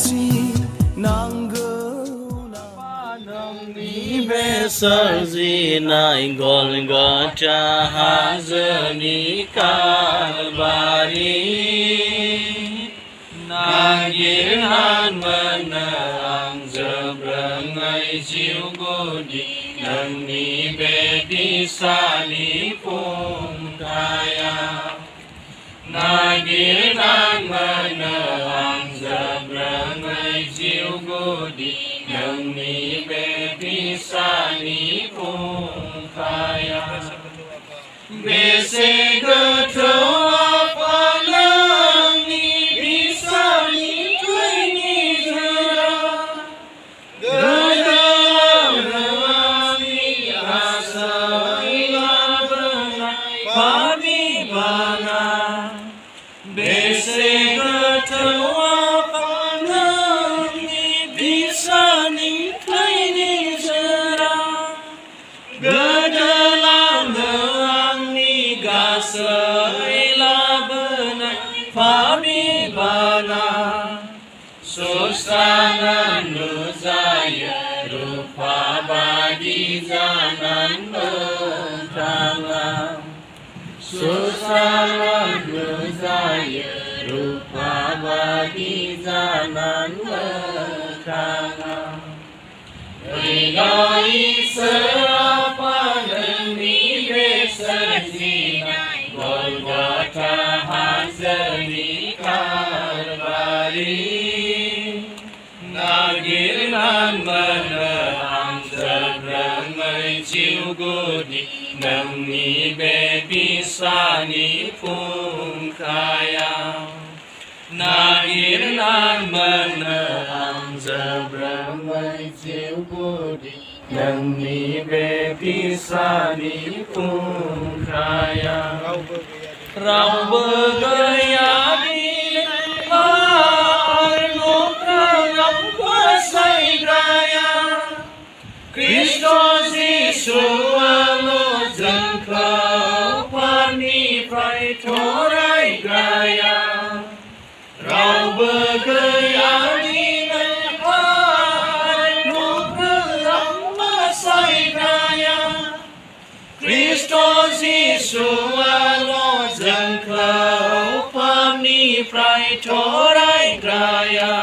si nanguna Nông ni be sơ di nai Golgotha hazani Calvary Nagir han mana ang zebrang chiu godi nang ni be di sali pung kaya Nagir han mana ang zebrang chiu godi nang ni be di sali pung kaya Bese geto Susana nuzaya rupa badi janan bertangga Susana nuzaya rupa badi janan bertangga Ringai serapa demi beserjina Golgotha hazani Calvary Nagir nan mana ang zebrang chiu godi nang ni be bisa ni pung kaya Nagir nan mana ang zebrang chiu godi nang ni be bisa ni pung kaya Rau bergaya di Christos Jesus alo jangkau pani prai thorai gaya Rau bergaya di nepai nukrang masai gaya Christos Jesus alo jangkau pani prai thorai gaya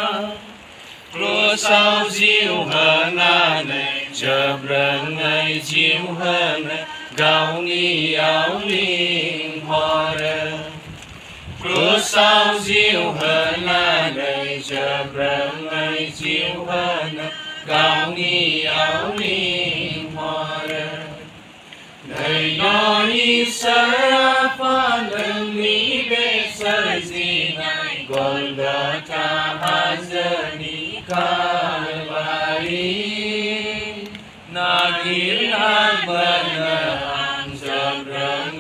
Sao diệu hơn này Zebrang chiếu hơn Gạo nghi áo linh hoa rơ Sao diệu hơn này Zebrang chiếu hơn Gạo nghi áo linh hoa rơ Đời nói Serapha nâng ní bê sơ di này Golgotha hazani Calvary Nagir han mana ang zebrang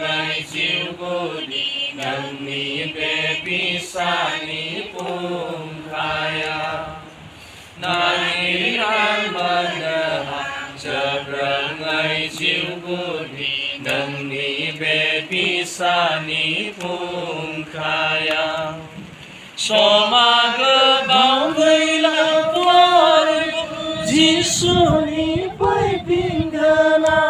chiu godi nang ni be bisa ni pung kaya Nagir han mana ang zebrang chiu godi nang ni be bisa ni pung kaya Soma cơ bảo người là vua Giêsu ni phải bin gana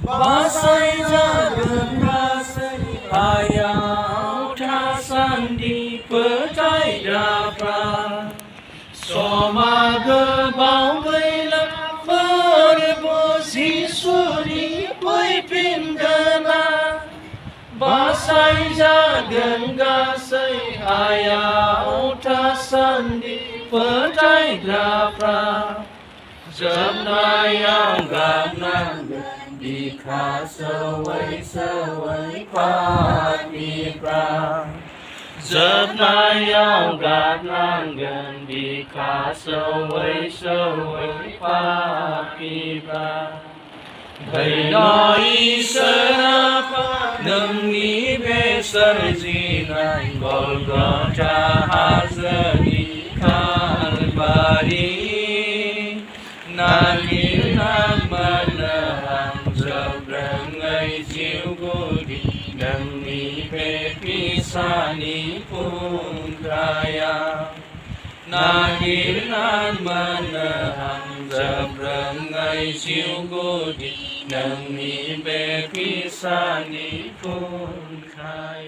ba sai ra gần ra sai ayau tha san đi percaya ra pra Soma cơ bảo người là vua Giêsu ni phải bin gana ba sai ra gần ga sai ayau tha san đi percaya ra pra Jam nayang gam nang di kha sawai pat mi pra Jam nayang gam nang di kha sawai pat mi pra Thầy nói Serapha nâng ní bê sơ di này Golgotha hazani Calvary Nagir nan mana ang zebrang chiu godi nang ni be bisa ni pung kaya na ni nan ma na hằng dập răng ngày chiếu cô đi nâng ni bê pi sa ni phun khai